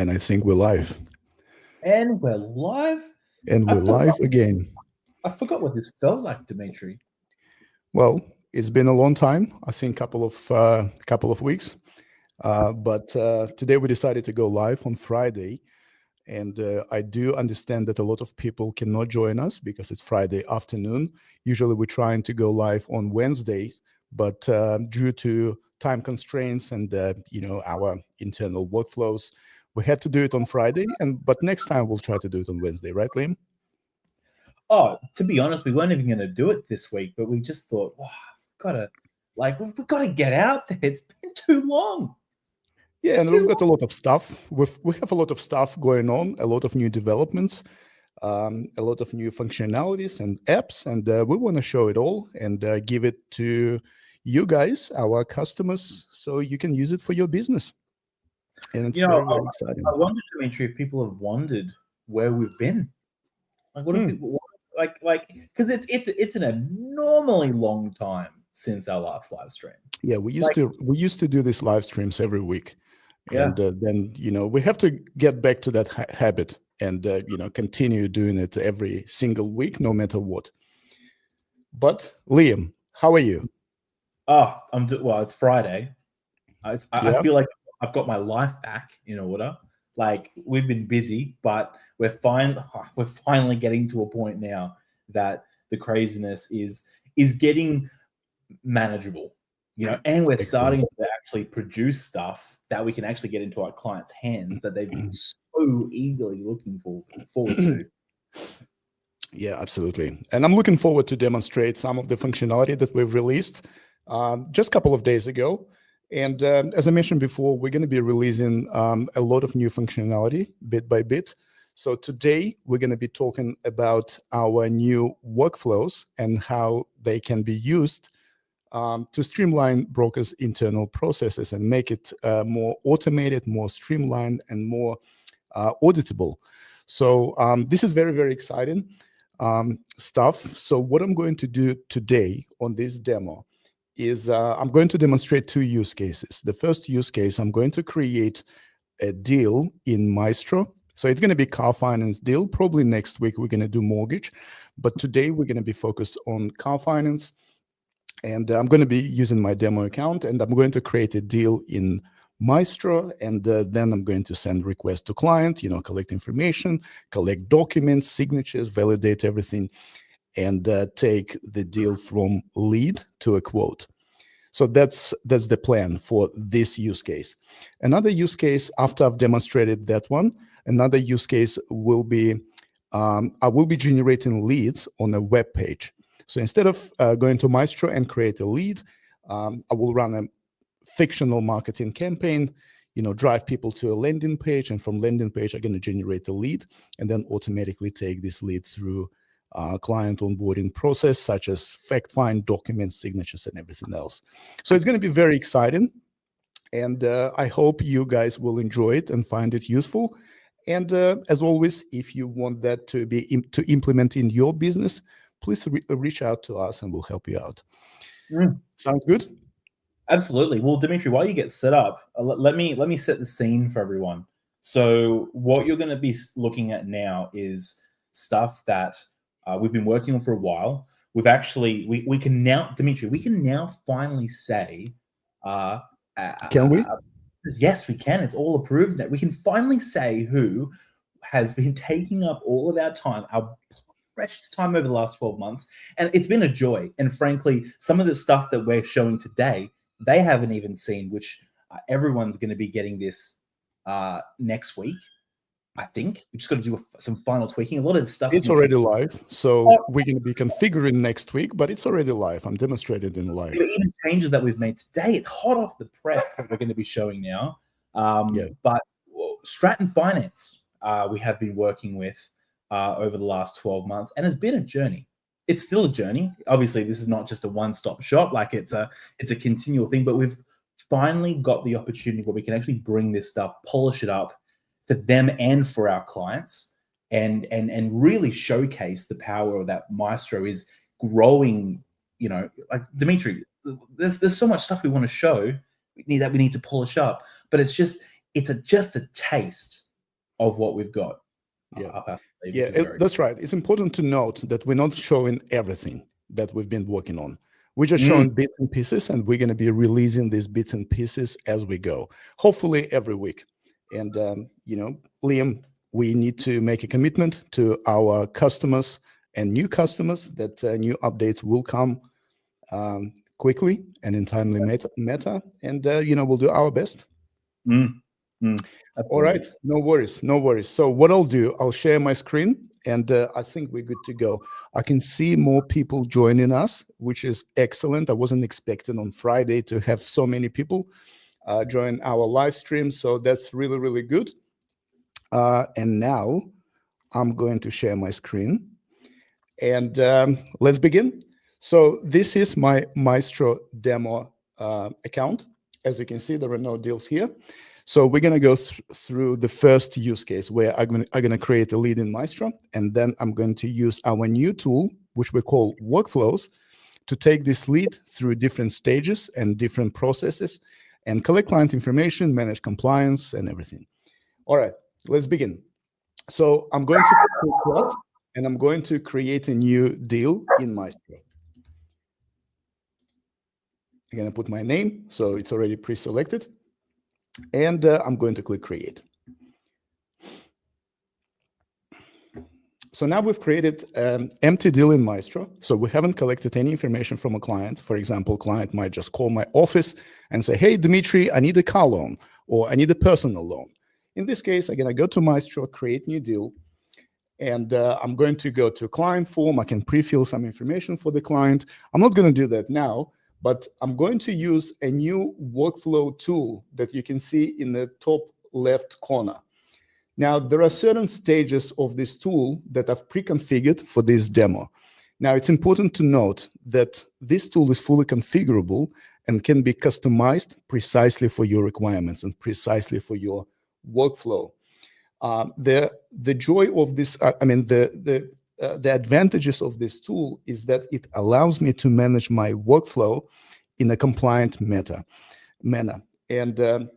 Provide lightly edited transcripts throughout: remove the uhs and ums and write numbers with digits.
And I think we're live. And we're live. And we're live again. I forgot what this felt like, Dimitri. Well, it's been a long time. I think couple of weeks. But today we decided to go live on Friday. And I do understand that a lot of people cannot join us because it's Friday afternoon. Usually we're trying to go live on Wednesdays, but due to time constraints and our internal workflows, we had to do it on Friday. But next time we'll try to do it on Wednesday, right, Liam? Oh, to be honest, we weren't even going to do it this week, but we just thought, we've got to get out there. It's been too long. Yeah, and we've got a lot of stuff. We have a lot of stuff going on, a lot of new developments, a lot of new functionalities and apps, and we want to show it all and give it to you guys, our customers, so you can use it for your business. And it's very, very exciting. I wonder, Dimitri, if people have wondered where we've been. Like, what do people like? Because it's an abnormally long time since our last live stream. Yeah, we used to do these live streams every week. And then, we have to get back to that habit and, continue doing it every single week, no matter what. But Liam, how are you? Oh, well, it's Friday. I feel like I've got my life back in order. Like, we've been busy, but we're finally getting to a point now that the craziness is getting manageable. And we're starting to actually produce stuff that we can actually get into our clients' hands that they've been so eagerly looking forward to. Yeah, absolutely. And I'm looking forward to demonstrate some of the functionality that we've released just a couple of days ago. And as I mentioned before, we're going to be releasing a lot of new functionality bit by bit. So today we're going to be talking about our new workflows and how they can be used to streamline brokers' internal processes and make it more automated, more streamlined, and more auditable. So this is very, very exciting stuff. So what I'm going to do today on this demo is I'm going to demonstrate two use cases. The first use case, I'm going to create a deal in Mystro. So it's going to be car finance deal. Probably next week we're going to do mortgage. But today we're going to be focused on car finance. And I'm going to be using my demo account, and I'm going to create a deal in Mystro, and then I'm going to send requests to client, collect information, collect documents, signatures, validate everything, and take the deal from lead to a quote. So that's the plan for this use case. Another use case, after I've demonstrated that one, another use case will be I will be generating leads on a web page. So instead of going to Mystro and create a lead, I will run a fictional marketing campaign, drive people to a landing page, and from landing page, I'm going to generate a lead and then automatically take this lead through client onboarding process, such as fact find, documents, signatures, and everything else. So it's going to be very exciting. And I hope you guys will enjoy it and find it useful. And as always, if you want that to be to implement in your business, please reach out to us and we'll help you out. Sounds good? Absolutely. Well, Dimitri, while you get set up, let me set the scene for everyone. So what you're going to be looking at now is stuff that we've been working on for a while. We've actually, we can now, Dimitri, we can now finally say, can we? Yes, we can. It's all approved now. We can finally say who has been taking up all of our time, our precious time over the last 12 months. And it's been a joy. And frankly, some of the stuff that we're showing today, they haven't even seen, which everyone's going to be getting this next week. I think we just got to do some final tweaking. A lot of the stuff. It's already live. So we're going to be configuring next week, but it's already live. I'm demonstrating in live. Even changes that we've made today, it's hot off the press what we're going to be showing now. But Stratton Finance, we have been working with over the last 12 months, and it's been a journey. It's still a journey. Obviously, this is not just a one-stop shop. Like it's a continual thing, but we've finally got the opportunity where we can actually bring this stuff, polish it up for them and for our clients, and really showcase the power that Mystro is growing. Like Dimitri, there's so much stuff we want to show that we need to polish up, but it's just a taste of what we've got up our sleeve. That's right. It's important to note that we're not showing everything that we've been working on. We're just showing bits and pieces, and we're going to be releasing these bits and pieces as we go, hopefully every week. And, Liam, we need to make a commitment to our customers and new customers that new updates will come quickly and in timely meta. And, we'll do our best. All right. No worries. So what I'll do, I'll share my screen, and I think we're good to go. I can see more people joining us, which is excellent. I wasn't expecting on Friday to have so many people join our live stream. So that's really, really good. And now I'm going to share my screen, and let's begin. So this is my Mystro demo account. As you can see, there are no deals here. So we're going to go through the first use case where I'm going to create a lead in Mystro, and then I'm going to use our new tool, which we call workflows, to take this lead through different stages and different processes and collect client information, manage compliance, and everything. All right, let's begin. So I'm going to click plus, and I'm going to create a new deal in Mystro. I'm going to put my name, so it's already pre-selected. And I'm going to click create. So now we've created an empty deal in Mystro. So we haven't collected any information from a client. For example, client might just call my office and say, hey, Dimitri, I need a car loan, or I need a personal loan. In this case, I'm going to go to Mystro, create new deal. And I'm going to go to client form. I can pre-fill some information for the client. I'm not going to do that now, but I'm going to use a new workflow tool that you can see in the top left corner. Now, there are certain stages of this tool that I've pre-configured for this demo. Now, it's important to note that this tool is fully configurable and can be customized precisely for your requirements and precisely for your workflow. The joy of this, the advantages of this tool is that it allows me to manage my workflow in a compliant manner. And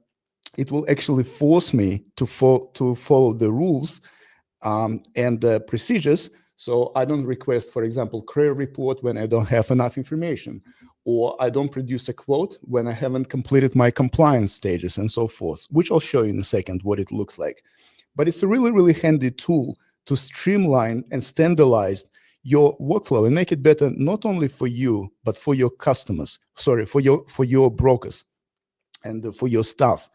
it will actually force me to follow the rules and procedures. So I don't request, for example, credit report when I don't have enough information, or I don't produce a quote when I haven't completed my compliance stages and so forth, which I'll show you in a second what it looks like. But it's a really, really handy tool to streamline and standardize your workflow and make it better not only for you, but for your customers, for your brokers and for your staff.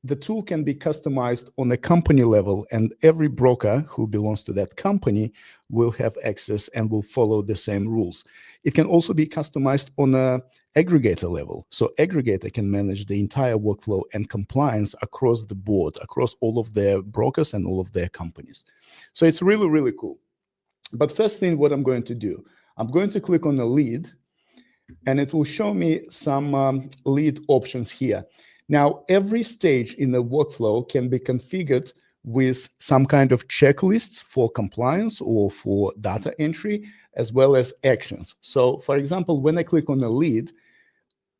The tool can be customized on a company level, and every broker who belongs to that company will have access and will follow the same rules. It can also be customized on an aggregator level. So aggregator can manage the entire workflow and compliance across the board, across all of their brokers and all of their companies. So it's really, really cool. But first thing, what I'm going to do, I'm going to click on the lead, and it will show me some lead options here. Now, every stage in the workflow can be configured with some kind of checklists for compliance or for data entry, as well as actions. So, for example, when I click on the lead,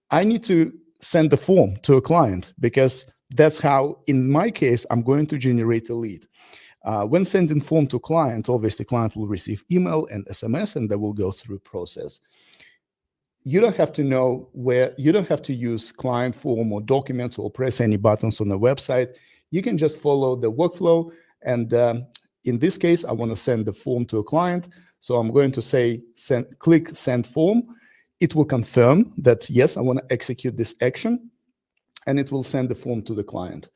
I need to send a form to a client, because that's how, in my case, I'm going to generate a lead. When sending form to client, obviously, client will receive email and SMS, and they will go through process. You don't have to know you don't have to use client form or documents or press any buttons on the website. You can just follow the workflow. And in this case, I want to send the form to a client. So I'm going to say, click send form. It will confirm that, yes, I want to execute this action, and it will send the form to the client.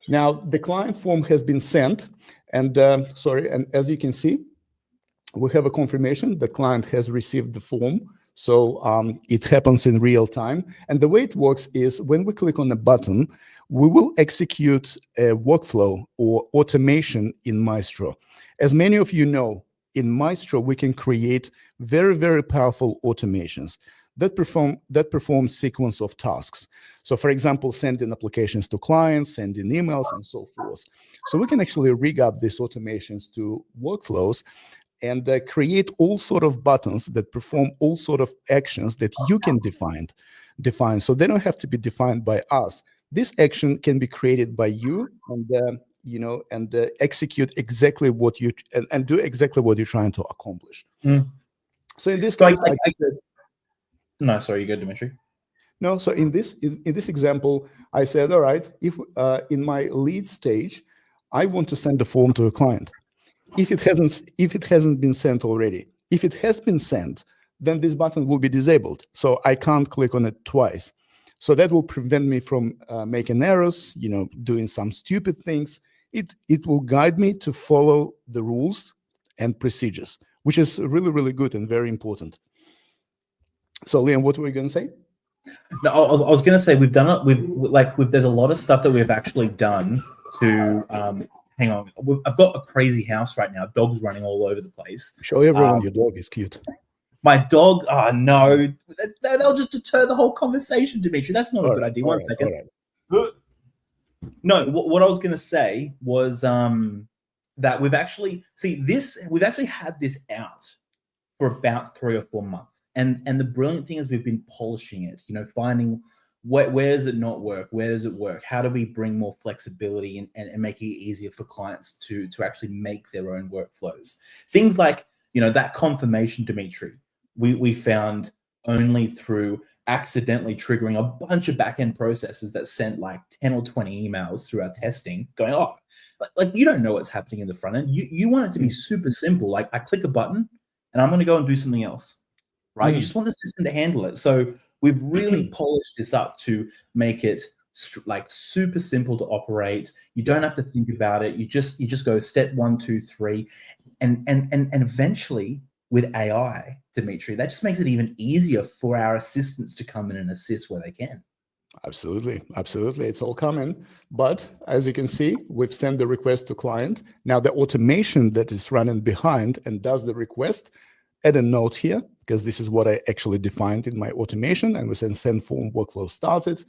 Now, the client form has been sent, and and as you can see, we have a confirmation the client has received the form. So it happens in real time. And the way it works is when we click on the button, we will execute a workflow or automation in Mystro. As many of you know, in Mystro, we can create very, very powerful automations that perform sequence of tasks. So for example, sending applications to clients, sending emails, and so forth. So we can actually rig up these automations to workflows and create all sort of buttons that perform all sort of actions that you can define. So they don't have to be defined by us. This action can be created by you, and and execute exactly what you and do exactly what you're trying to accomplish. So in this case, no, sorry, you go, Dimitri. No, so in this example, I said, all right, if in my lead stage, I want to send a form to a client. If it hasn't been sent already, if it has been sent, then this button will be disabled. So I can't click on it twice. So that will prevent me from making errors, doing some stupid things. It will guide me to follow the rules and procedures, which is really, really good and very important. So Liam, what were you going to say? No, I was going to say we've done it. There's a lot of stuff that we've actually done to. Hang on, I've got a crazy house right now. Dogs running all over the place. Show everyone your dog is cute. My dog. Oh no, they'll just deter the whole conversation, Dimitri. That's not a good idea. One second. No, what I was going to say was that we've actually had this out for about 3 or 4 months. And the brilliant thing is we've been polishing it, finding where does it not work? Where does it work? How do we bring more flexibility and make it easier for clients to actually make their own workflows? Things like, that confirmation, Dimitri, we found only through accidentally triggering a bunch of back-end processes that sent like 10 or 20 emails through our testing going, like you don't know what's happening in the front end. You want it to be super simple. Like I click a button and I'm going to go and do something else. Right? You just want the system to handle it. So we've really polished this up to make it like super simple to operate. You don't have to think about it. You just go step 1, 2, 3, and eventually with AI, Dimitri, that just makes it even easier for our assistants to come in and assist where they can. Absolutely. It's all coming. But as you can see, we've sent the request to client. Now the automation that is running behind and does the request, add a note here, because this is what I actually defined in my automation, and we send form workflow started.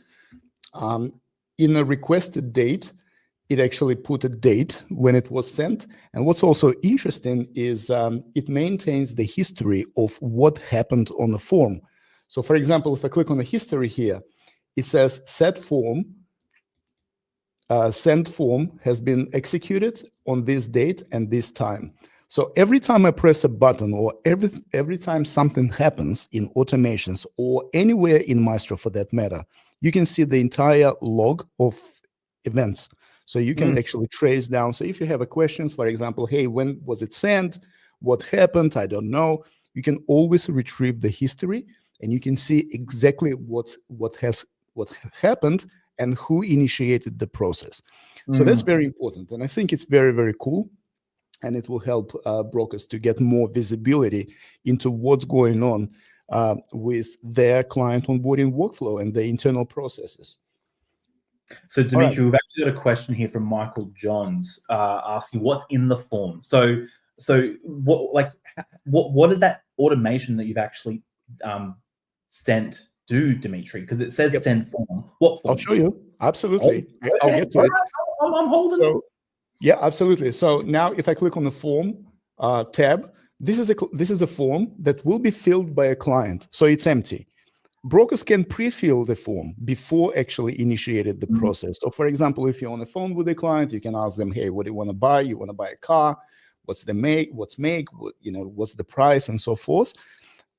In a requested date, it actually put a date when it was sent. And what's also interesting is it maintains the history of what happened on the form. So for example, if I click on the history here, it says sent form has been executed on this date and this time. So every time I press a button, or every time something happens in automations or anywhere in Mystro for that matter, you can see the entire log of events. So you can actually trace down. So if you have a questions, for example, hey, when was it sent? What happened? I don't know. You can always retrieve the history, and you can see exactly what happened and who initiated the process. So that's very important, and I think it's very, very cool. And it will help brokers to get more visibility into what's going on with their client onboarding workflow and the internal processes. So Dimitri, we've actually got a question here from Michael Johns asking what's in the form. So what does that automation that you've actually sent do, Dimitri? Because it says send form. What form? I'll show you. Absolutely. I'll get to it. I'm holding it. Yeah, absolutely. So now if I click on the form tab, this is a form that will be filled by a client. So it's empty. Brokers can pre-fill the form before actually initiated the process. So for example, if you're on the phone with a client, you can ask them, hey, what do you want to buy? You want to buy a car? What's the make? What's the price and so forth.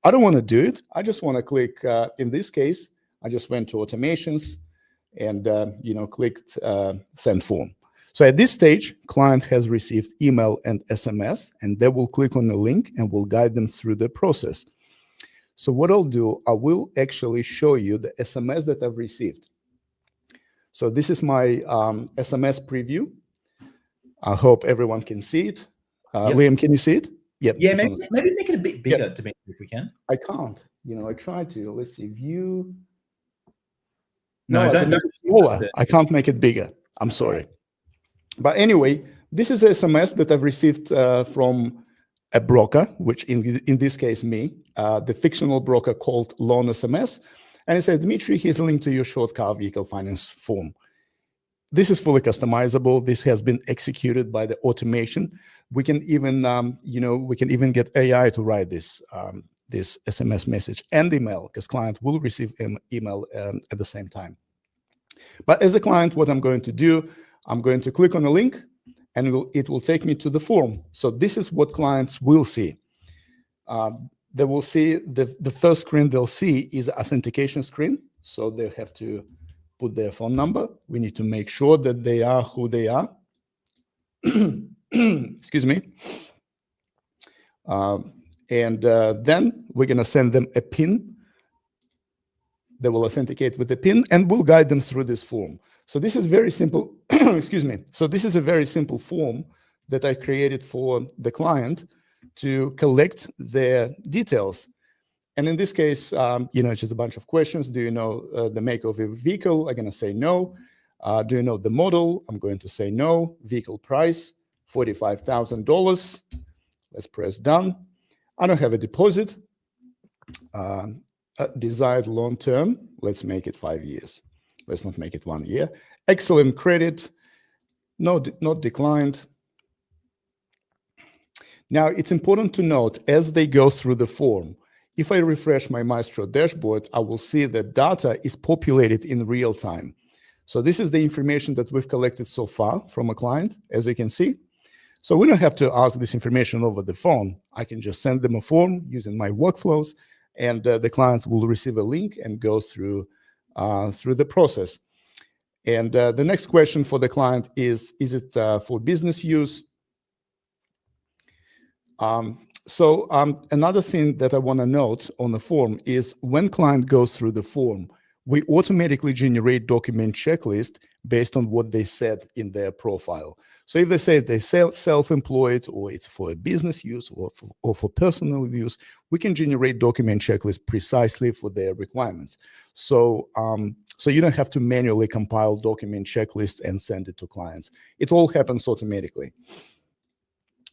I don't want to do it. I just want to click, in this case, I just went to automations and, clicked send form. So at this stage, client has received email and SMS, and they will click on the link and will guide them through the process. So what I'll do, I will actually show you the SMS that I've received. So this is my SMS preview. I hope everyone can see it. Liam, can you see it? Yep. Yeah, maybe make it a bit bigger to me if we can. I can't. I tried to. Let's see, view. No, don't. Smaller. I can't make it bigger. I'm sorry. But anyway, this is an SMS that I've received from a broker, which in this case, me, the fictional broker called Loan SMS. And it said, Dmitry, here's a link to your short car vehicle finance form. This is fully customizable. This has been executed by the automation. We can even, get AI to write this SMS message and email, because client will receive an email at the same time. But as a client, what I'm going to do, I'm going to click on the link, and it will take me to the form. So this is what clients will see. They will see the first screen they'll see is authentication screen. So they have to put their phone number. We need to make sure that they are who they are. Excuse me. Then we're going to send them a PIN. They will authenticate with the PIN, and we'll guide them through this form. So this is very simple. Excuse me. So this is a very simple form that I created for the client to collect their details. And in this case, it's just a bunch of questions. Do you know the make of your vehicle? I'm going to say no. Do you know the model? I'm going to say no. Vehicle price, $45,000. Let's press done. I don't have a deposit. Desired long term. Let's make it 5 years. Let's not make it 1 year. Excellent credit. No, not declined. Now, it's important to note as they go through the form, if I refresh my Mystro dashboard, I will see that data is populated in real time. So this is the information that we've collected so far from a client, as you can see. So we don't have to ask this information over the phone. I can just send them a form using my workflows, and the client will receive a link and go through the process. And the next question for the client is it for business use? Another thing that I want to note on the form is when client goes through the form, we automatically generate document checklist based on what they said in their profile. So if they say they're self-employed, or it's for a business use, or for personal use, we can generate document checklist precisely for their requirements. So you don't have to manually compile document checklists and send it to clients. It all happens automatically.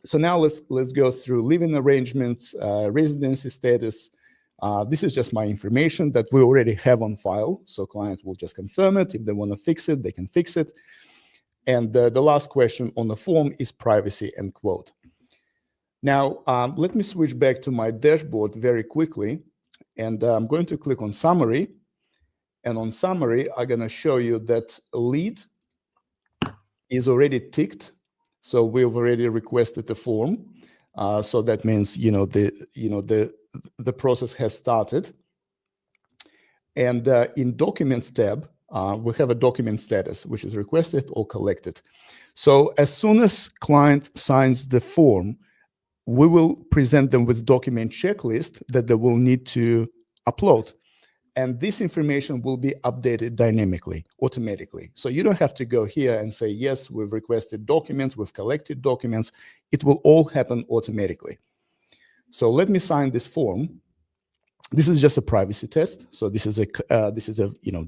So now let's go through living arrangements, residency status. This is just my information that we already have on file. So client will just confirm it. If they want to fix it, they can fix it. And the last question on the form is privacy and quote. Now, let me switch back to my dashboard very quickly. And I'm going to click on summary. And on summary, I'm going to show you that lead is already ticked. So we've already requested the form. So that means, the process has started. And in documents tab, we have a document status, which is requested or collected. So as soon as client signs the form, we will present them with document checklist that they will need to upload. And this information will be updated dynamically, automatically. So you don't have to go here and say, yes, we've requested documents, we've collected documents. It will all happen automatically. So let me sign this form. This is just a privacy test. So this is a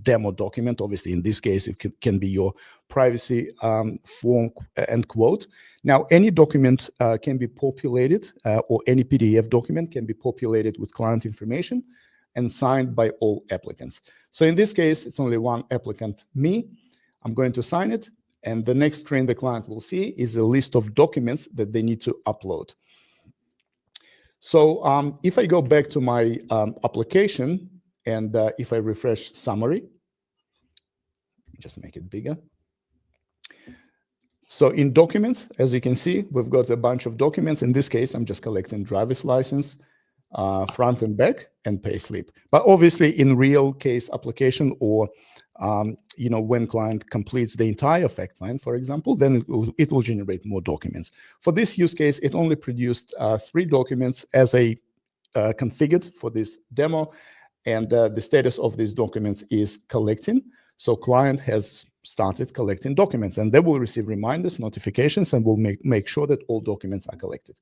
demo document. Obviously, in this case, it can be your privacy form and quote. Now, any document can be populated, or any PDF document can be populated with client information and signed by all applicants. So in this case, it's only one applicant, me. I'm going to sign it. And the next screen the client will see is a list of documents that they need to upload. So if I go back to my application, and if I refresh summary, just make it bigger. So in documents, as you can see, we've got a bunch of documents. In this case, I'm just collecting driver's license, front and back, and payslip. But obviously, in real case application, or when client completes the entire fact line, for example, then it will generate more documents. For this use case, it only produced 3 documents as a configured for this demo, and the status of these documents is collecting. So client has started collecting documents, and they will receive reminders, notifications, and will make sure that all documents are collected.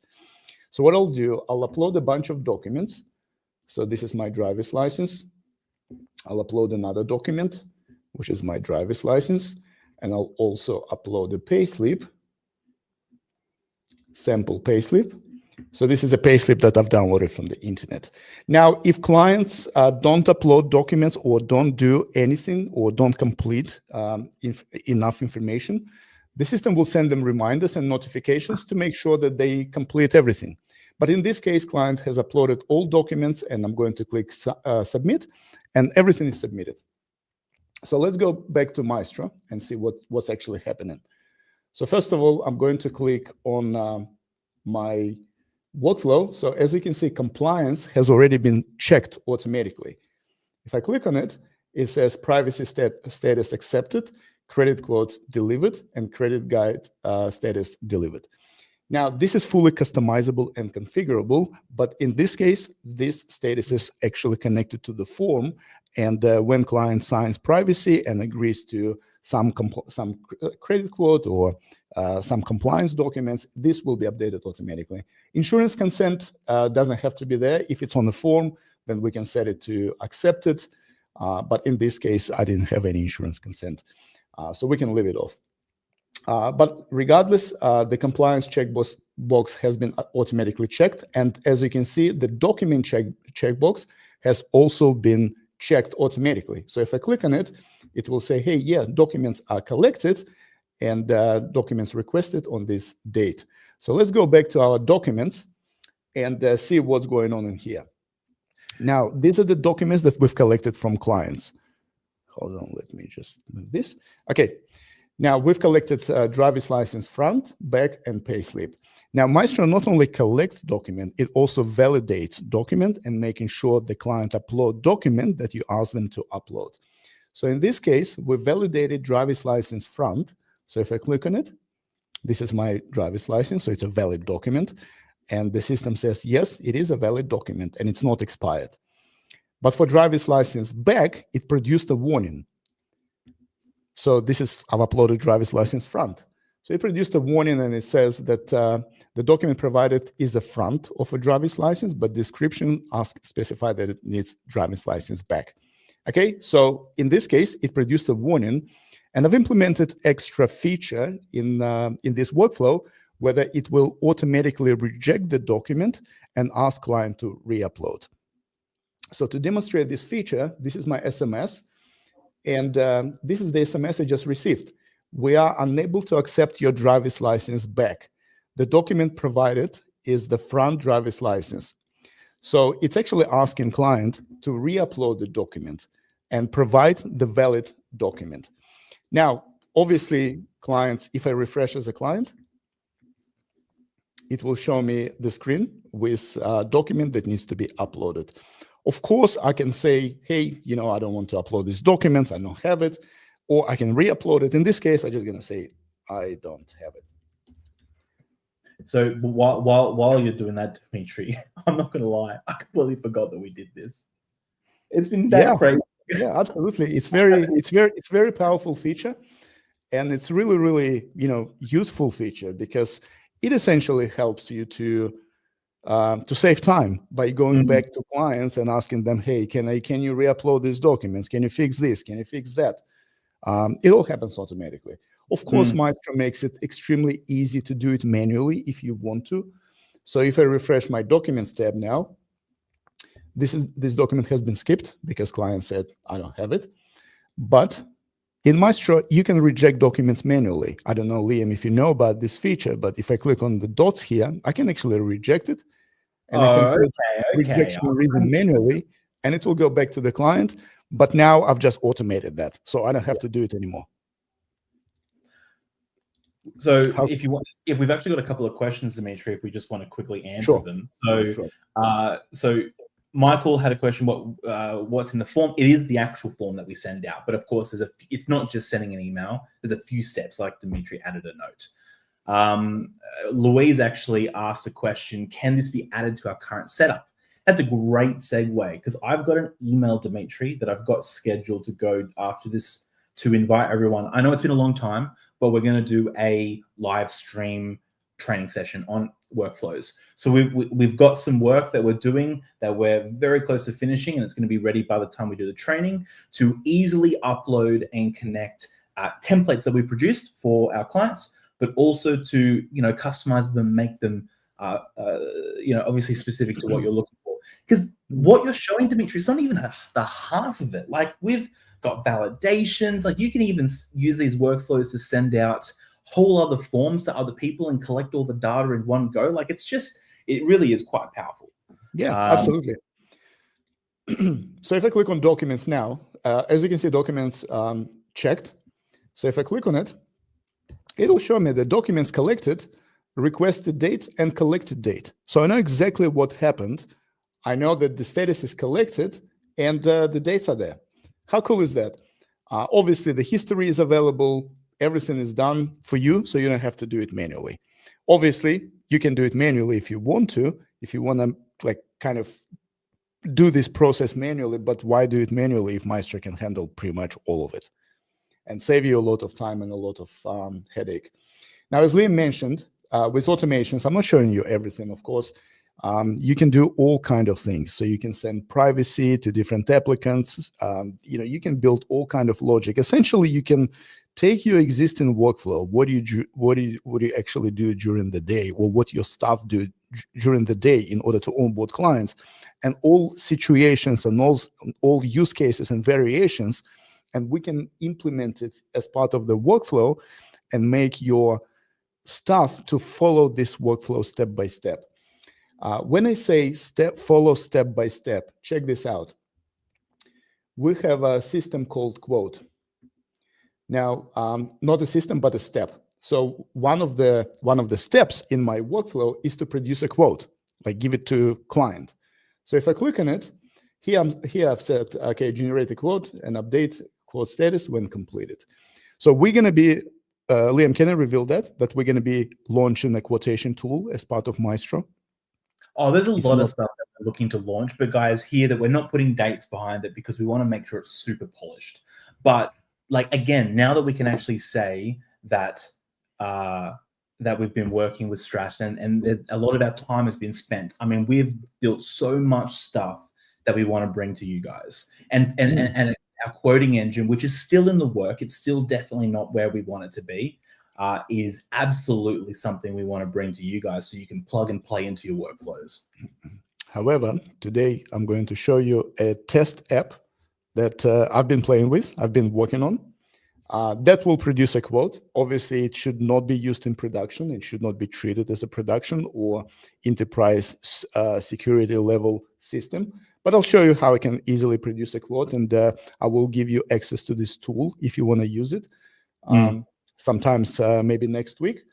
So what I'll do, I'll upload a bunch of documents. So this is my driver's license. I'll upload another document, which is my driver's license. And I'll also upload a payslip, sample payslip. So this is a payslip that I've downloaded from the internet. Now, if clients don't upload documents, or don't do anything, or don't complete enough information, the system will send them reminders and notifications to make sure that they complete everything. But in this case, client has uploaded all documents, and I'm going to click submit, and everything is submitted. So let's go back to Mystro and see what's actually happening. So first of all, I'm going to click on my workflow. So as you can see, compliance has already been checked automatically. If I click on it, it says privacy status accepted, credit quote delivered, and credit guide status delivered. Now, this is fully customizable and configurable, but in this case, this status is actually connected to the form. And when client signs privacy and agrees to some credit quote or some compliance documents, this will be updated automatically. Insurance consent doesn't have to be there. If it's on the form, then we can set it to accepted. But in this case, I didn't have any insurance consent, so we can leave it off. But regardless, the compliance checkbox has been automatically checked. And as you can see, the document checkbox has also been checked automatically. So if I click on it, it will say, hey, yeah, documents are collected and documents requested on this date. So let's go back to our documents and see what's going on in here. Now, these are the documents that we've collected from clients. Hold on, let me just move this. Okay. Now, we've collected driver's license front, back, and payslip. Now, Mystro not only collects document, it also validates document and making sure the client upload document that you ask them to upload. So in this case, we validated driver's license front. So if I click on it, this is my driver's license, so it's a valid document. And the system says, yes, it is a valid document and it's not expired. But for driver's license back, it produced a warning. So this is, I've uploaded driver's license front. So it produced a warning and it says that the document provided is a front of a driver's license, but description specify that it needs driver's license back. Okay, so in this case, it produced a warning, and I've implemented extra feature in this workflow, whether it will automatically reject the document and ask client to re-upload. So to demonstrate this feature, this is my SMS. And this is the SMS I just received. We are unable to accept your driver's license back. The document provided is the front driver's license. So it's actually asking client to re-upload the document and provide the valid document. Now, obviously, clients, if I refresh as a client, it will show me the screen with a document that needs to be uploaded. Of course, I can say, hey, I don't want to upload these documents. I don't have it. Or I can re-upload it. In this case, I'm just going to say, I don't have it. So while you're doing that, Dimitri, I'm not going to lie. I completely forgot that we did this. It's been that crazy. Yeah, absolutely. It's very powerful feature. And it's really, really, useful feature because it essentially helps you to save time by going back to clients and asking them, hey, can you re-upload these documents? Can you fix this? Can you fix that? It all happens automatically. Of course, Mystro makes it extremely easy to do it manually if you want to. So if I refresh my documents tab now, this document has been skipped because client said, I don't have it. But in Mystro, you can reject documents manually. I don't know, Liam, if you know about this feature, but if I click on the dots here, I can actually reject it. And I can rejection reason manually, and it will go back to the client. But now I've just automated that, so I don't have to do it anymore. So if we've actually got a couple of questions, Dimitri, if we just want to quickly answer them. So, so Michael had a question. What's in the form? It is the actual form that we send out, but of course, it's not just sending an email. There's a few steps, like Dimitri added a note. Louise actually asked a question, can this be added to our current setup? That's a great segue because I've got an email, Dimitri, that I've got scheduled to go after this to invite everyone. I know it's been a long time, but we're going to do a live stream training session on workflows. So we've got some work that we're doing that we're very close to finishing, and it's going to be ready by the time we do the training to easily upload and connect templates that we produced for our clients, but also to customize them, make them obviously specific to what you're looking for. Because what you're showing, Dimitri, is not even the half of it. Like, we've got validations. Like, you can even use these workflows to send out whole other forms to other people and collect all the data in one go. Like, it really is quite powerful. Yeah, absolutely. So if I click on documents now, as you can see, documents checked. So if I click on it, it'll show me the documents collected, requested date, and collected date. So I know exactly what happened. I know that the status is collected and the dates are there. How cool is that? Obviously, the history is available. Everything is done for you, so you don't have to do it manually. Obviously, you can do it manually if you want to, if you want to like kind of do this process manually, but why do it manually if Mystro can handle pretty much all of it and save you a lot of time and a lot of headache. Now, as Liam mentioned, with automations, I'm not showing you everything, of course. You can do all kind of things. So you can send privacy to different applicants. You can build all kind of logic. Essentially, you can take your existing workflow. What do you actually do during the day, or what your staff do during the day in order to onboard clients, and all situations and all use cases and variations, and we can implement it as part of the workflow and make your staff to follow this workflow step by step. When I say follow step by step, check this out. We have a system called Quote. Now, not a system, but a step. So one of the steps in my workflow is to produce a quote, like give it to client. So if I click on it, here I've said, okay, generate a quote and update quote status when completed. So we're going to be, Liam, can I reveal that we're going to be launching a quotation tool as part of Mystro? Oh, there's a lot of stuff that we're looking to launch, but guys, here that we're not putting dates behind it because we want to make sure it's super polished. But like, again, now that we can actually say that that we've been working with Stratton and a lot of our time has been spent. I mean, we've built so much stuff that we want to bring to you guys. And our quoting engine, which is still in the work, it's still definitely not where we want it to be, is absolutely something we want to bring to you guys so you can plug and play into your workflows. However, today I'm going to show you a test app that I've been playing with, I've been working on, that will produce a quote. Obviously, it should not be used in production. It should not be treated as a production or enterprise security level system. But I'll show you how I can easily produce a quote, and I will give you access to this tool if you want to use it. Sometimes maybe next week.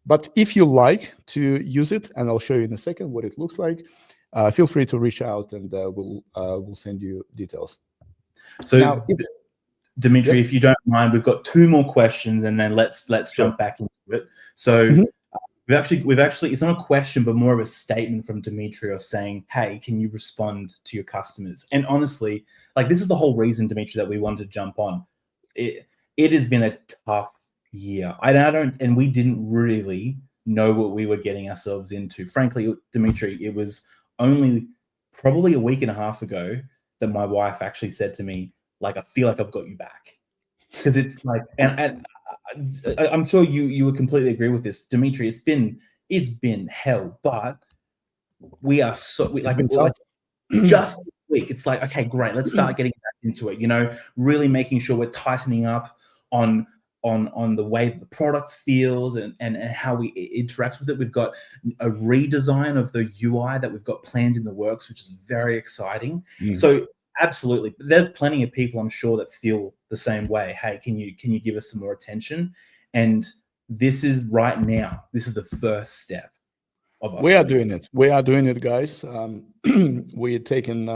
But if you like to use it, and I'll show you in a second what it looks like, feel free to reach out and we'll send you details. So now, Dimitri, if you don't mind, we've got 2 more questions, and then let's jump back into it. So we've actually it's not a question, but more of a statement from Dimitri or saying, hey, can you respond to your customers? And honestly, like, this is the whole reason, Dimitri, that we wanted to jump on. It has been a tough year. And we didn't really know what we were getting ourselves into. Frankly, Dimitri, it was only probably a week and a half ago that my wife actually said to me, like, I feel like I've got you back. Because it's like, and I'm sure you would completely agree with this, Dimitri. It's been hell, but we are just this week. It's like, okay, great, let's start getting back into it. You know, really making sure we're tightening up on the way that the product feels and how we interact with it. We've got a redesign of the UI that we've got planned in the works, which is very exciting. So absolutely, there's plenty of people, I'm sure, that feel the same way. Hey, can you give us some more attention? And this is right now. This is the first step of us. We are doing it. We are doing it, guys. We're taking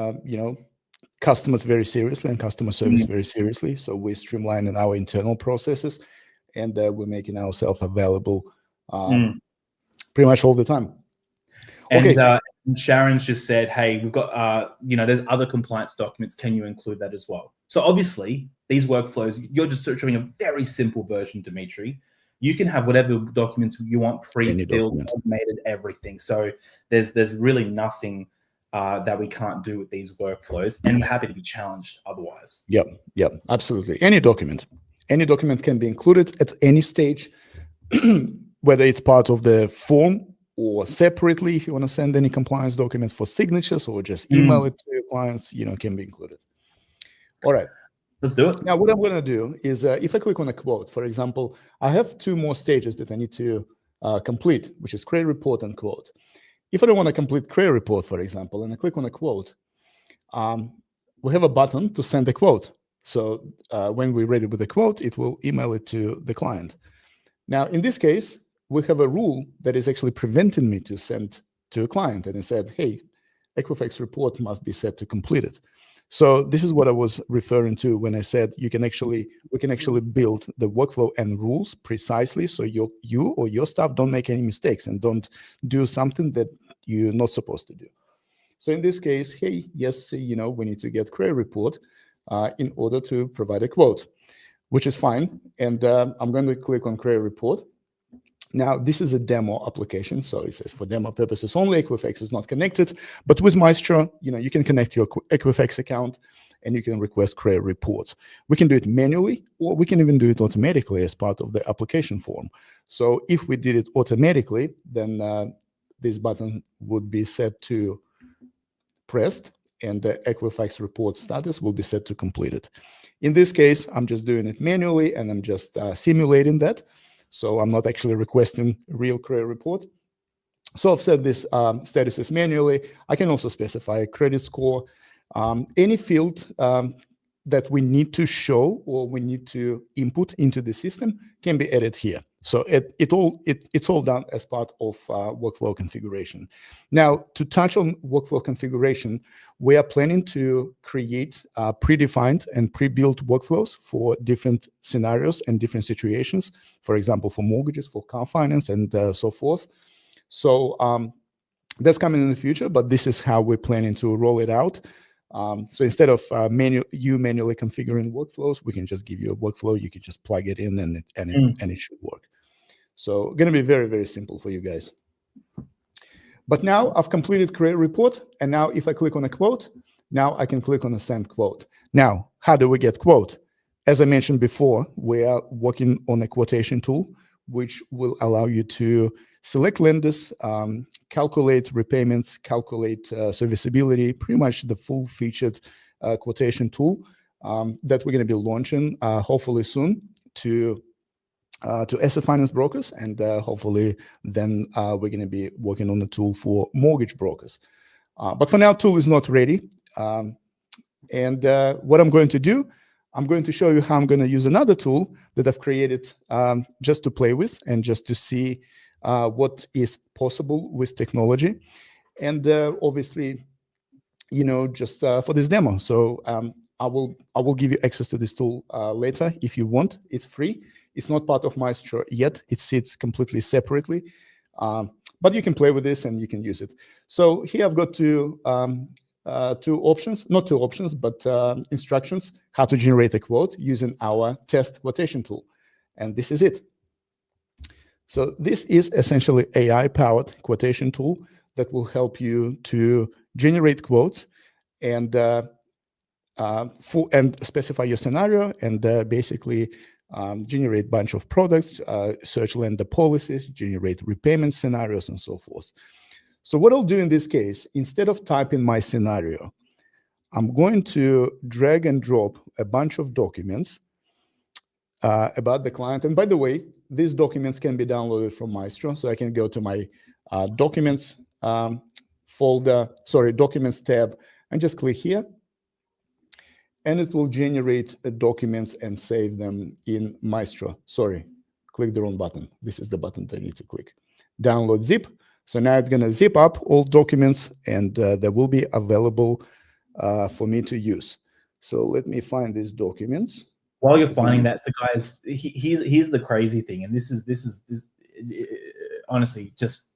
customers very seriously and customer service very seriously. So we're streamlining our internal processes, and we're making ourselves available pretty much all the time. And Sharon's just said, hey, we've got, there's other compliance documents. Can you include that as well? So obviously, these workflows, you're just showing a very simple version, Dimitri. You can have whatever documents you want, pre-filled, automated, everything. So there's really nothing that we can't do with these workflows, and we're happy to be challenged otherwise. Yep, absolutely. Any document can be included at any stage, whether it's part of the form or separately. If you want to send any compliance documents for signatures or just email it to your clients, can be included. All right. Let's do it. Now, what I'm going to do is if I click on a quote, for example, I have 2 more stages that I need to complete, which is create report and quote. If I don't want to complete create report, for example, and I click on a quote, we have a button to send a quote. So when we're ready with the quote, it will email it to the client. Now, in this case, we have a rule that is actually preventing me to send to a client. And it said, hey, Equifax report must be set to completed. So this is what I was referring to when I said we can actually build the workflow and rules precisely so you or your staff don't make any mistakes and don't do something that you're not supposed to do. So in this case, hey, yes, we need to get credit report in order to provide a quote, which is fine. And I'm going to click on credit report. Now, this is a demo application, so it says for demo purposes only, Equifax is not connected, but with Mystro, you can connect your Equifax account and you can request credit reports. We can do it manually, or we can even do it automatically as part of the application form. So if we did it automatically, then this button would be set to pressed, and the Equifax report status will be set to completed. In this case, I'm just doing it manually, and I'm just simulating that. So I'm not actually requesting real credit report. So I've set this statuses manually. I can also specify a credit score. Any field that we need to show or we need to input into the system can be added here. So it's all done as part of workflow configuration. Now, to touch on workflow configuration, we are planning to create predefined and pre-built workflows for different scenarios and different situations. For example, for mortgages, for car finance, and so forth. So that's coming in the future, but this is how we're planning to roll it out. So instead of manually configuring workflows, we can just give you a workflow. You can just plug it in, and it should work. So going to be very, very simple for you guys. But now I've completed credit report, and now if I click on a quote, now I can click on a send quote. Now, how do we get quote? As I mentioned before, we are working on a quotation tool, which will allow you to select lenders, calculate repayments, calculate serviceability, pretty much the full-featured quotation tool that we're going to be launching hopefully soon to asset finance brokers, and hopefully then we're going to be working on the tool for mortgage brokers. But for now, tool is not ready. And what I'm going to do, I'm going to show you how I'm going to use another tool that I've created just to play with and just to see what is possible with technology. And obviously, just for this demo. So I will give you access to this tool later if you want. It's free. It's not part of Mystro yet. It sits completely separately. But you can play with this and you can use it. So here I've got two options, not two options, but instructions how to generate a quote using our test quotation tool. And this is it. So this is essentially AI-powered quotation tool that will help you to generate quotes and specify your scenario and basically generate a bunch of products, search lender policies, generate repayment scenarios, and so forth. So what I'll do in this case, instead of typing my scenario, I'm going to drag and drop a bunch of documents about the client. And by the way, these documents can be downloaded from Mystro. So I can go to my documents documents tab, and just click here. And it will generate documents and save them in Mystro. Sorry, click the wrong button. This is the button that I need to click. Download zip. So now it's going to zip up all documents, and they will be available for me to use. So let me find these documents. While you're finding that, so guys, here's the crazy thing, and this is honestly just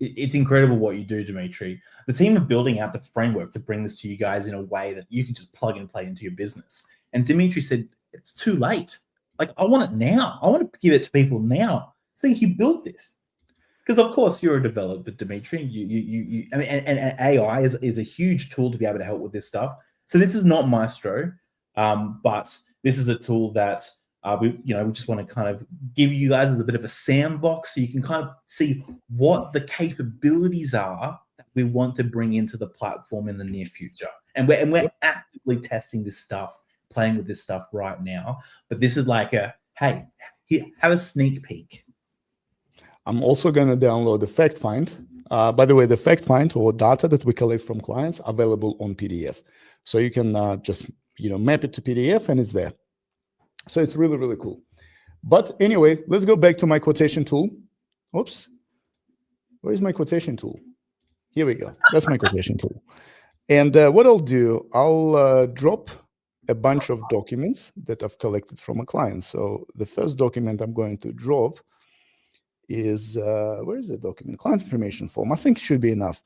it's incredible what you do, Dimitri. The team are building out the framework to bring this to you guys in a way that you can just plug and play into your business. And Dimitri said it's too late. Like, I want it now. I want to give it to people now. So you built this. Because of course you're a developer, Dimitri. I mean, and AI is a huge tool to be able to help with this stuff. So this is not Mystro, but this is a tool that we just want to kind of give you guys a bit of a sandbox so you can kind of see what the capabilities are that we want to bring into the platform in the near future. And we're actively testing this stuff, playing with this stuff right now. But this is like hey, here, have a sneak peek. I'm also going to download the fact find. By the way, the fact find or data that we collect from clients available on PDF. So you can just map it to PDF, and it's there. So it's really, really cool. But anyway, let's go back to my quotation tool. Oops. Where is my quotation tool? Here we go. That's my quotation tool. And what I'll do, I'll drop a bunch of documents that I've collected from a client. So the first document I'm going to drop is, where is the document? Client information form. I think it should be enough.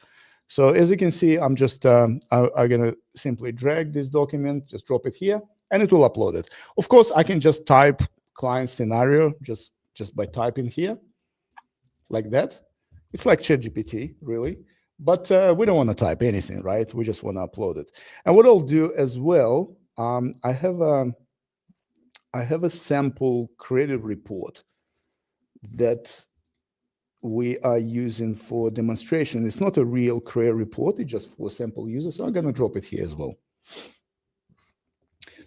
So as you can see, I'm just, I'm going to simply drag this document, just drop it here, and it will upload it. Of course, I can just type client scenario just by typing here, like that. It's like ChatGPT, really. But we don't want to type anything, right? We just want to upload it. And what I'll do as well, I have a sample credit report that we are using for demonstration. It's not a real credit report, it's just for sample users. So I'm going to drop it here as well.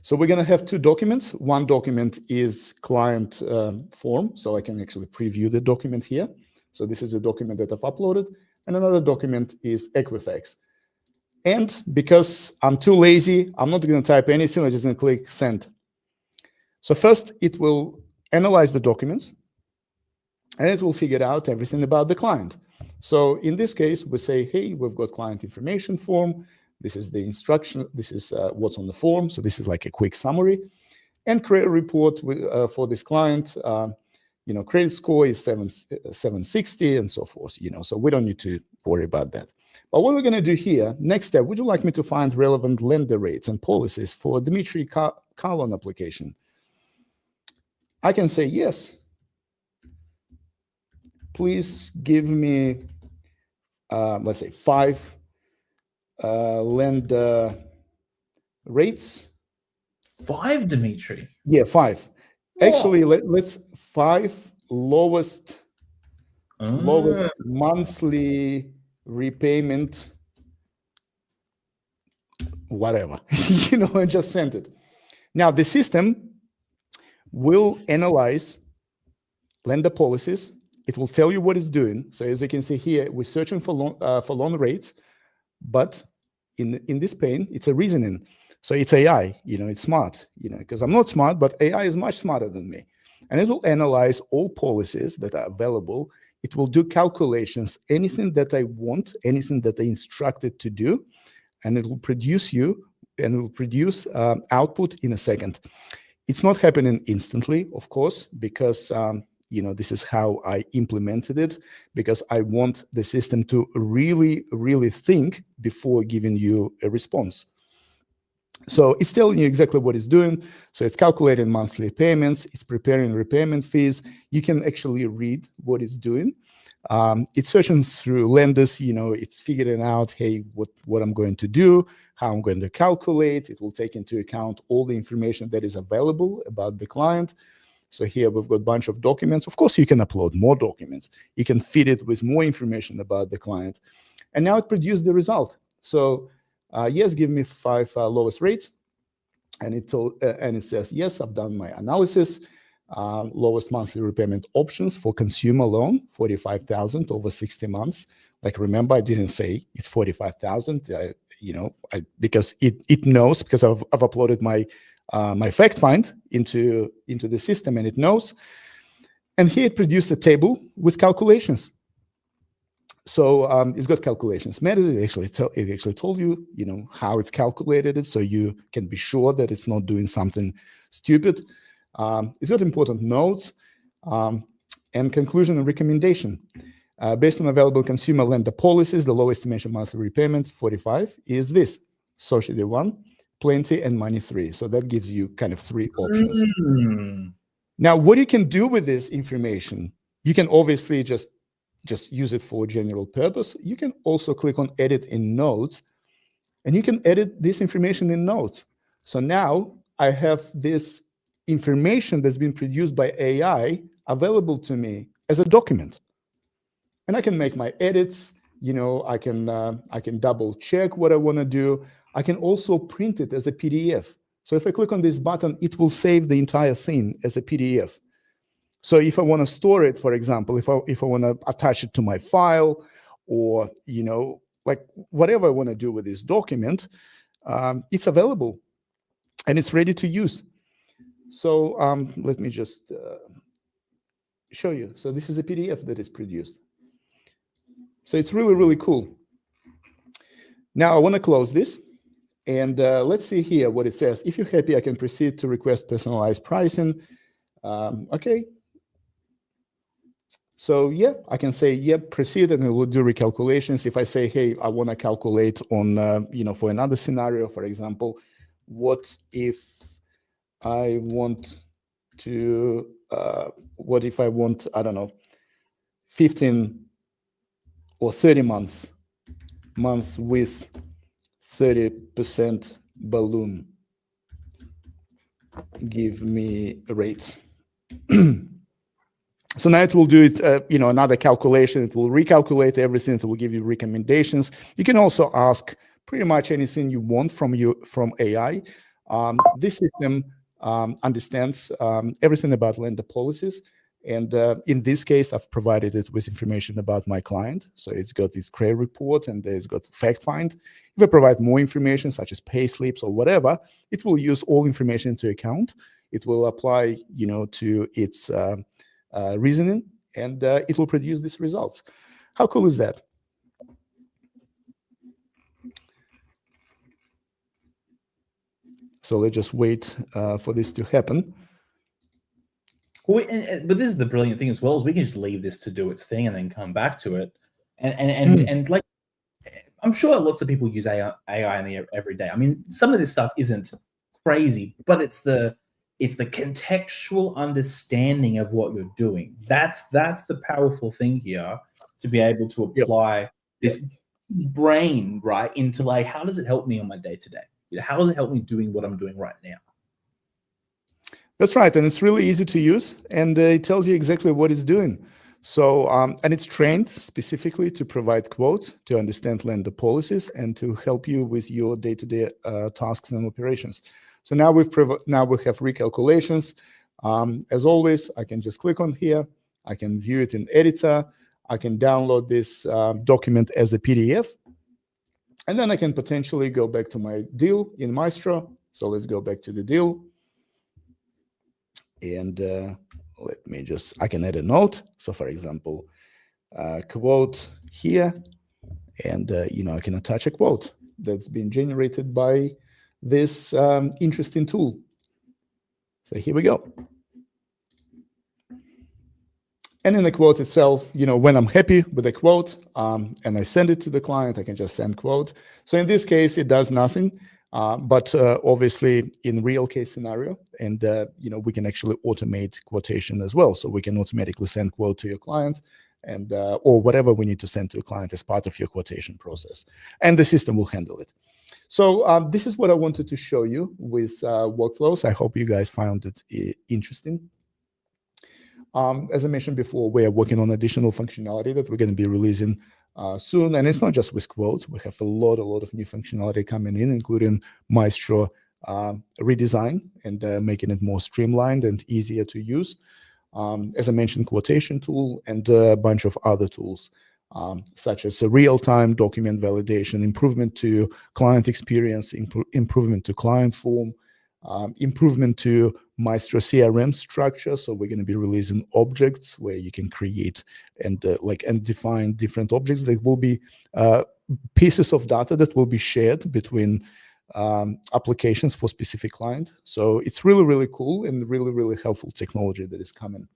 So we're going to have two documents. One document is client form, so I can actually preview the document here. So this is a document that I've uploaded. And another document is Equifax. And because I'm too lazy, I'm not going to type anything. I'm just going to click send. So first, it will analyze the documents, and it will figure out everything about the client. So in this case, we say, hey, we've got client information form. This is the instruction. This is what's on the form. So this is like a quick summary. And credit report for this client. Credit score is 760 and so forth, so we don't need to worry about that. But what we're going to do here, next step, would you like me to find relevant lender rates and policies for Dmitry car loan application? I can say yes. Please give me, let's say 5 lender rates. 5, Dmitry? Yeah, 5. Actually, let's 5 lowest monthly repayment, whatever, and just send it. Now the system will analyze lender policies. It will tell you what it's doing. So as you can see here, we're searching for loan rates, but in this pane, it's a reasoning. So it's AI, it's smart, because I'm not smart, but AI is much smarter than me. And it will analyze all policies that are available. It will do calculations, anything that I want, anything that I instructed to do, and it will produce output in a second. It's not happening instantly, of course, because this is how I implemented it, because I want the system to really, really think before giving you a response. So it's telling you exactly what it's doing. So it's calculating monthly payments. It's preparing repayment fees. You can actually read what it's doing. It's searching through lenders. It's figuring out, hey, what I'm going to do, how I'm going to calculate. It will take into account all the information that is available about the client. So here we've got a bunch of documents. Of course, you can upload more documents. You can feed it with more information about the client. And now it produced the result. So yes, give me 5 lowest rates. And it says, yes, I've done my analysis. Lowest monthly repayment options for consumer loan, 45,000 over 60 months. Like, remember, I didn't say it's 45,000, because it knows, because I've uploaded my fact find into the system, and it knows. And here it produced a table with calculations. So it's got calculations method. It actually told you, how it's calculated it, so you can be sure that it's not doing something stupid. It's got important notes and conclusion and recommendation. Based on available consumer lender policies, the low estimation monthly repayment, 45, is this: Society 1, Plenty, and Money 3. So that gives you kind of 3 options. Now, what you can do with this information, you can obviously just use it for general purpose. You can also click on edit in notes, and you can edit this information in notes. So now I have this information that's been produced by AI available to me as a document, and I can make my edits. I can double check what I want to do. I can also print it as a PDF. So if I click on this button, it will save the entire thing as a PDF. So if I want to store it, for example, if I want to attach it to my file, or like whatever I want to do with this document, it's available. and it's ready to use. So let me just show you. So this is a PDF that is produced. So it's really, really cool. Now I want to close this. And let's see here what it says. If you're happy, I can proceed to request personalized pricing. Okay. So yeah, I can say, yep, proceed, and it will do recalculations. If I say, hey, I want to calculate on, for another scenario, for example, what if I want to, I don't know, 15 or 30 months with 30% balloon, give me rates. So now it will do it, another calculation. It will recalculate everything. It will give you recommendations. You can also ask pretty much anything you want from AI. This system understands everything about lender policies. And in this case, I've provided it with information about my client. So it's got this credit report and it's got fact find. If I provide more information, such as pay slips or whatever, it will use all information into account. It will apply, to its reasoning, and it will produce these results. How cool is that? So let's just wait for this to happen. Well, but this is the brilliant thing as well, is we can just leave this to do its thing and then come back to it. And like, I'm sure lots of people use AI in the every day. I mean, some of this stuff isn't crazy, but it's the contextual understanding of what you're doing. That's the powerful thing here, to be able to apply this brain right into, like, how does it help me on my day-to-day? How does it help me doing what I'm doing right now? That's right, and it's really easy to use, and it tells you exactly what it's doing. So, and it's trained specifically to provide quotes, to understand lender policies, and to help you with your day-to-day tasks and operations. So now we have recalculations. As always, I can just click on here. I can view it in editor. I can download this document as a PDF. And then I can potentially go back to my deal in Mystro. So let's go back to the deal. And I can add a note. So for example, quote here, and I can attach a quote that's been generated by this interesting tool. So here we go. And in the quote itself, when I'm happy with the quote and I send it to the client, I can just send quote. So in this case, it does nothing. But obviously in real case scenario, and we can actually automate quotation as well. So we can automatically send quote to your client, and or whatever we need to send to a client as part of your quotation process, and the system will handle it. So this is what I wanted to show you with workflows. I hope you guys found it interesting. As I mentioned before, we are working on additional functionality that we're going to be releasing soon, and it's not just with quotes. We have a lot of new functionality coming in, including Mystro redesign and making it more streamlined and easier to use. As I mentioned, quotation tool and a bunch of other tools, such as a real-time document validation, improvement to client experience, improvement to client form, improvement to Mystro CRM structure. So we're going to be releasing objects where you can create and define different objects. There will be pieces of data that will be shared between applications for specific client. So it's really cool and really helpful technology that is coming.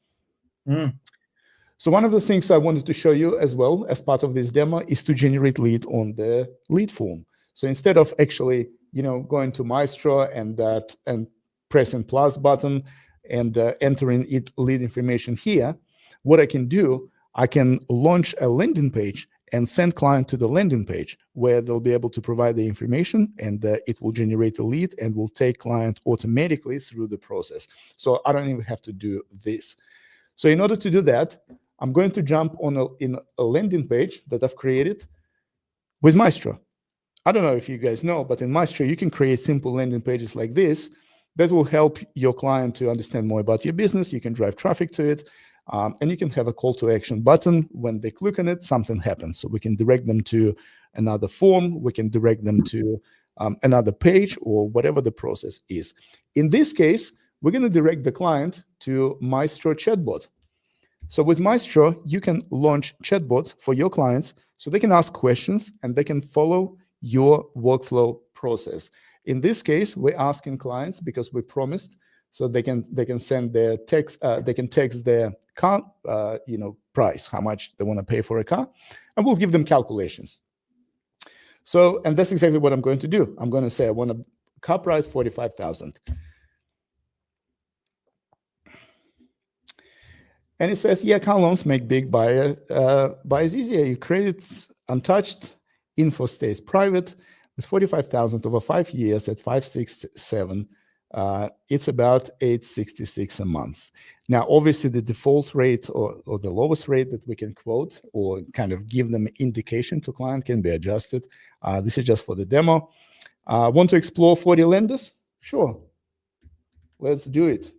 So one of the things I wanted to show you as well as part of this demo is to generate lead on the lead form. So instead of actually going to Mystro and pressing plus button and entering lead information here, what I can do, I can launch a landing page and send client to the landing page where they'll be able to provide the information, and it will generate a lead and will take client automatically through the process. So I don't even have to do this. So in order to do that, I'm going to jump on in a landing page that I've created with Mystro. I don't know if you guys know, but in Mystro, you can create simple landing pages like this that will help your client to understand more about your business. You can drive traffic to it, and you can have a call to action button. When they click on it, something happens. So we can direct them to another form. We can direct them to another page or whatever the process is. In this case, we're going to direct the client to Mystro chatbot. So with Mystro, you can launch chatbots for your clients so they can ask questions and they can follow your workflow process. In this case, we're asking clients because we promised, so they can send their text, they can text their car, price, how much they want to pay for a car, and we'll give them calculations. So, and that's exactly what I'm going to do. I'm going to say I want a car price 45,000. And it says, yeah, car loans make big buyers easier. Your credit's untouched, info stays private. With 45,000 over 5 years at 567, it's about 866 a month. Now, obviously, the default rate or the lowest rate that we can quote or kind of give them indication to client can be adjusted. This is just for the demo. Want to explore 40 lenders? Sure. Let's do it.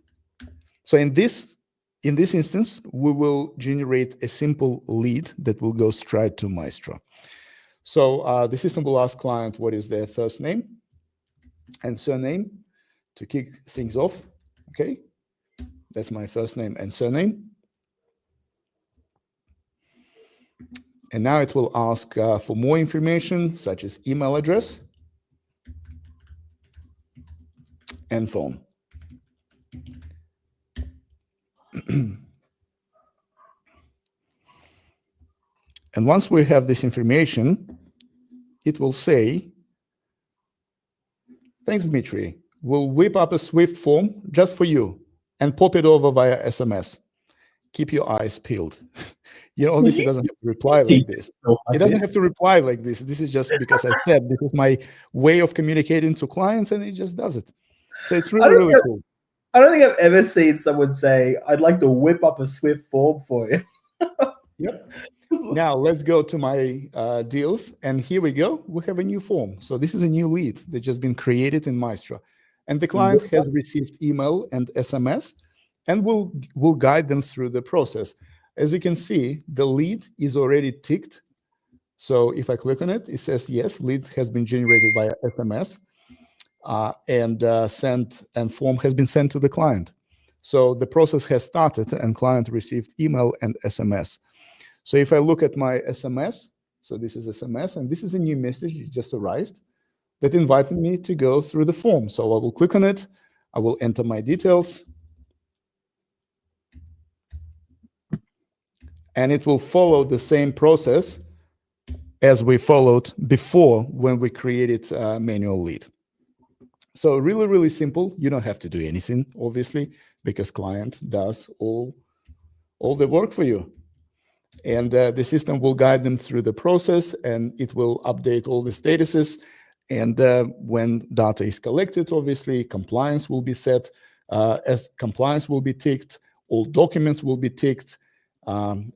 So in this instance, we will generate a simple lead that will go straight to Mystro. So the system will ask client what is their first name and surname to kick things off. Okay, that's my first name and surname. And now it will ask for more information, such as email address and phone. And once we have this information, it will say, thanks, Dmitry. We'll whip up a Swift form just for you and pop it over via SMS. Keep your eyes peeled. Obviously doesn't have to reply like this. It doesn't have to reply like this. This is just because I said this is my way of communicating to clients, and it just does it. So it's really, really cool. I don't think I've ever seen someone say, I'd like to whip up a Swift form for you. Yep. Now let's go to my deals, and here we go. We have a new form. So this is a new lead that's just been created in Mystro, and the client has received email and SMS, and we'll guide them through the process. As you can see, the lead is already ticked. So if I click on it, it says yes, lead has been generated via SMS, and form has been sent to the client. So the process has started, and client received email and SMS. So if I look at my SMS, so this is SMS, and this is a new message that just arrived that invited me to go through the form. So I will click on it. I will enter my details. And it will follow the same process as we followed before when we created a manual lead. So really, really simple. You don't have to do anything, obviously, because client does all the work for you. And the system will guide them through the process, and it will update all the statuses. And when data is collected, obviously, compliance will be set. As compliance will be ticked, all documents will be ticked. And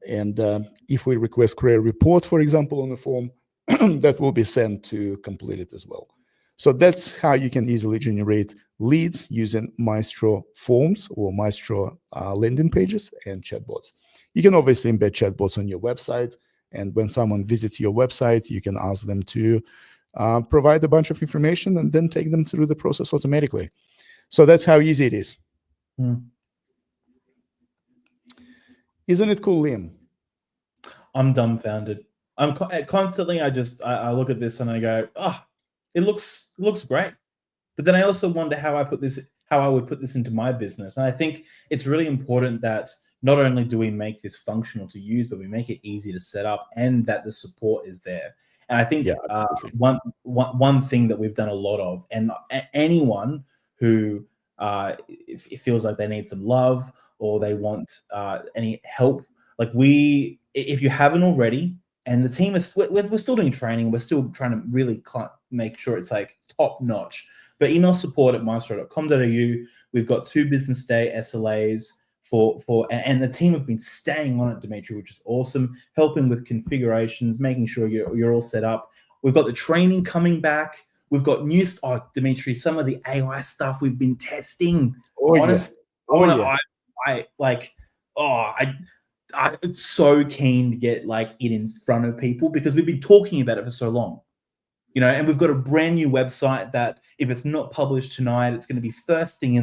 if we request create a report, for example, on the form, that will be sent to complete it as well. So that's how you can easily generate leads using Mystro forms or Mystro landing pages and chatbots. You can obviously embed chatbots on your website, and when someone visits your website, you can ask them to provide a bunch of information and then take them through the process automatically. So that's how easy it is. Isn't it cool, Liam? I'm dumbfounded. I'm constantly, I look at this and I go, oh, it looks great. But then I also wonder how I would put this into my business. And I think it's really important that not only do we make this functional to use, but we make it easy to set up and that the support is there. And I think one thing that we've done a lot of, and anyone who it feels like they need some love or they want any help, like if you haven't already, and the team is, we're still doing training, we're still trying to really make sure it's like top notch. But email support at mystro.com.au. We've got 2 business day SLAs and the team have been staying on it, Dmitry, which is awesome, helping with configurations, making sure you're all set up. We've got the training coming back. We've got new, Dmitry, some of the AI stuff we've been testing. Honestly, I'm so keen to get like it in front of people because we've been talking about it for so long. and we've got a brand new website that if it's not published tonight, it's going to be first thing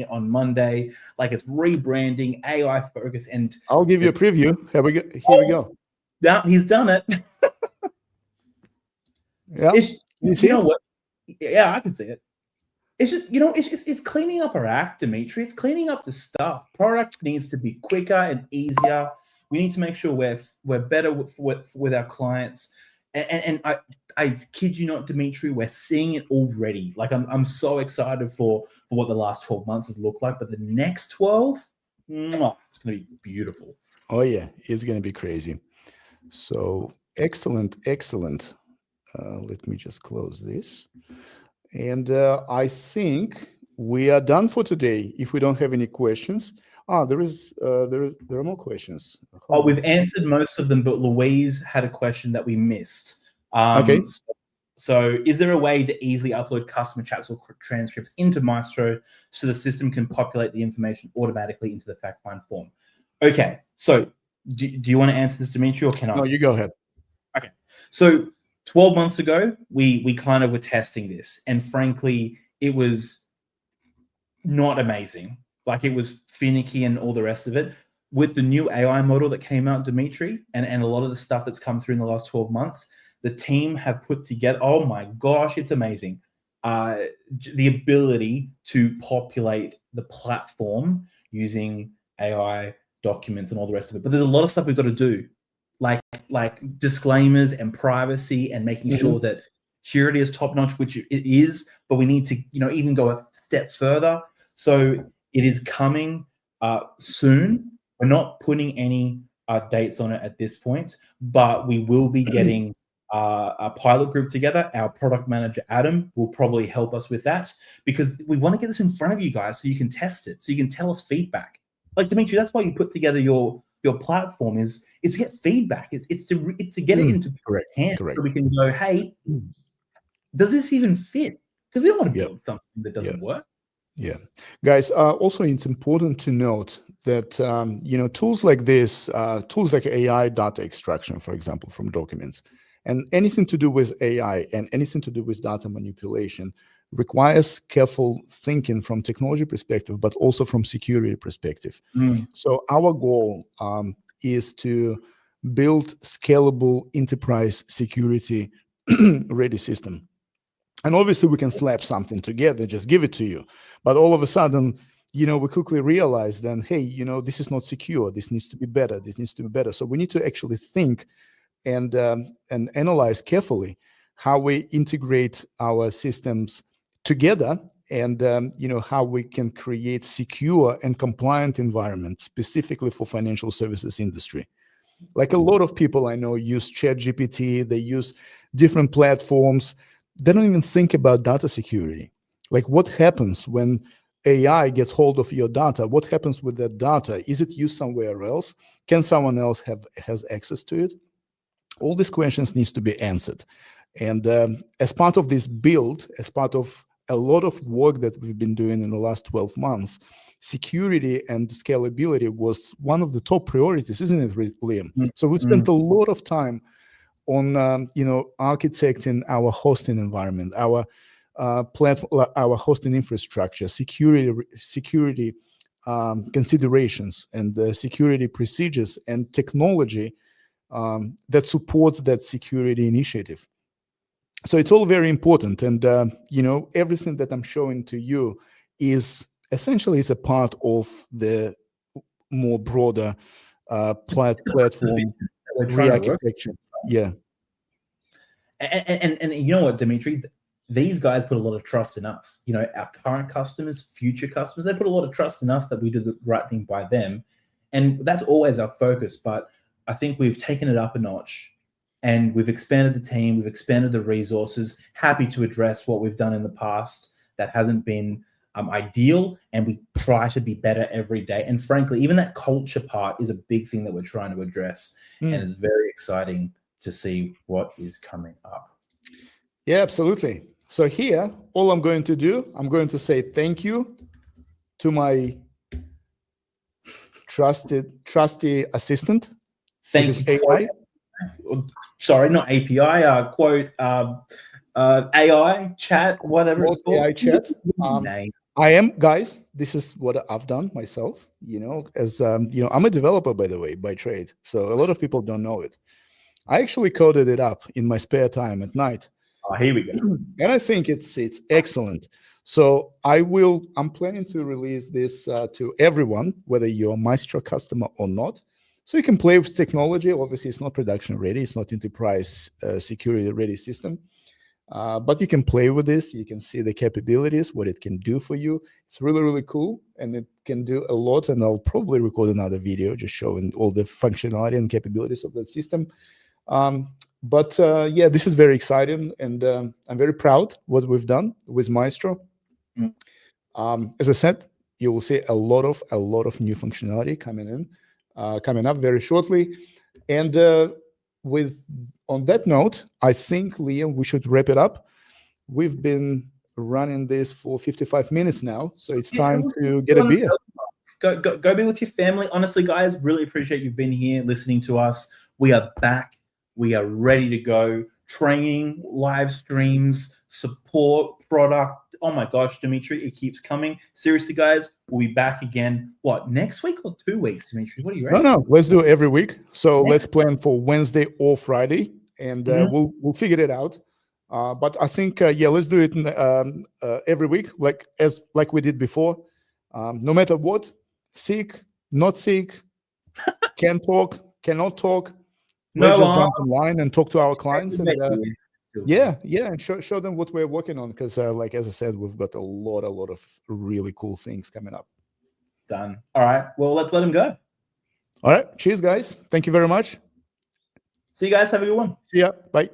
on Monday. Like, it's rebranding, AI focus, and I'll give you a preview. Here we go. Yeah, he's done it. Yeah, you see know what? Yeah, I can see it. It's just, it's cleaning up our act, Dimitri. It's cleaning up the stuff. Product needs to be quicker and easier. We need to make sure we're better with our clients. And I kid you not, Dimitri, we're seeing it already. Like, I'm so excited for what the last 12 months has looked like, but the next 12, it's going to be beautiful. Oh yeah, it's going to be crazy. So excellent. Let me just close this. And I think we are done for today. If we don't have any questions, there are more questions. We've answered most of them, but Louise had a question that we missed. Okay. So is there a way to easily upload customer chats or transcripts into Mystro so the system can populate the information automatically into the fact find form? Okay. So do you want to answer this, Dimitri, or can I? No, you go ahead. Okay. So 12 months ago, we kind of were testing this, and frankly, it was not amazing. Like, it was finicky and all the rest of it. With the new AI model that came out, Dimitri, and a lot of the stuff that's come through in the last 12 months, the team have put together, oh my gosh, it's amazing. The ability to populate the platform using AI documents and all the rest of it. But there's a lot of stuff we've got to do, like disclaimers and privacy and making sure that security is top notch, which it is, but we need to, even go a step further. So it is coming soon. We're not putting any dates on it at this point, but we will be getting a pilot group together. Our product manager, Adam, will probably help us with that, because we want to get this in front of you guys so you can test it, so you can tell us feedback. Like, Dimitri, that's why you put together your platform is to get feedback. It's to get it into hands so we can go, hey, does this even fit? Because we don't want to build something that doesn't work. Yeah, guys. Also, it's important to note that tools like this, tools like AI data extraction, for example, from documents, and anything to do with AI and anything to do with data manipulation requires careful thinking from technology perspective, but also from security perspective. So our goal is to build scalable enterprise security ready system. And obviously we can slap something together, just give it to you. But all of a sudden, we quickly realize then, hey, this is not secure. This needs to be better. This needs to be better. So we need to actually think and analyze carefully how we integrate our systems together, and how we can create secure and compliant environments specifically for financial services industry. Like, a lot of people I know use ChatGPT, they use different platforms. They don't even think about data security. Like, what happens when AI gets hold of your data? What happens with that data? Is it used somewhere else? Can someone else has access to it? All these questions needs to be answered. And as part of this build, as part of a lot of work that we've been doing in the last 12 months, security and scalability was one of the top priorities, isn't it, Liam? So we spent a lot of time on architecting our hosting environment, our platform, our hosting infrastructure, security considerations, and security procedures and technology that supports that security initiative. So it's all very important, and everything that I'm showing to you is essentially a part of the more broader platform re-architecture. Yeah. And you know what, Dimitri? These guys put a lot of trust in us. Our current customers, future customers, they put a lot of trust in us that we do the right thing by them. And that's always our focus. But I think we've taken it up a notch, and we've expanded the team, we've expanded the resources, happy to address what we've done in the past that hasn't been ideal, and we try to be better every day. And frankly, even that culture part is a big thing that we're trying to address, and it's very exciting to see what is coming up. Yeah, absolutely. So here, all I'm going to do, I'm going to say thank you to my trusty assistant. Thank you. AI. Sorry, not API. Quote AI chat, whatever it's called. AI chat. Name. I am, guys. This is what I've done myself. As I'm a developer, by the way, by trade. So a lot of people don't know it. I actually coded it up in my spare time at night. Oh, here we go. And I think it's excellent. So I'm planning to release this to everyone, whether you're a Mystro customer or not. So you can play with technology. Obviously, it's not production ready. It's not enterprise security ready system. But you can play with this. You can see the capabilities, what it can do for you. It's really, really cool. And it can do a lot. And I'll probably record another video just showing all the functionality and capabilities of that system. Yeah, this is very exciting. And I'm very proud what we've done with Mystro. As I said, you will see a lot of new functionality coming up very shortly. And on that note, I think, Liam, we should wrap it up. We've been running this for 55 minutes now, so it's time to get a beer. Go be with your family. Honestly, guys, really appreciate you've been here listening to us. We are back. We are ready to go. Training, live streams, support, product. Oh my gosh, Dimitri, it keeps coming. Seriously, guys, we'll be back again. What, next week or 2 weeks, Dimitri? What are you ready? No, let's do it every week. So let's plan for Wednesday or Friday, and we'll figure it out. But I think let's do it every week, like we did before. No matter what, sick, not sick, can talk, cannot talk. Let's just jump online and talk to our clients and and show them what we're working on, because as I said, we've got a lot of really cool things coming up. Done. All right. Well, let's let them go. All right. Cheers, guys. Thank you very much. See you guys. Have a good one. See ya. Bye.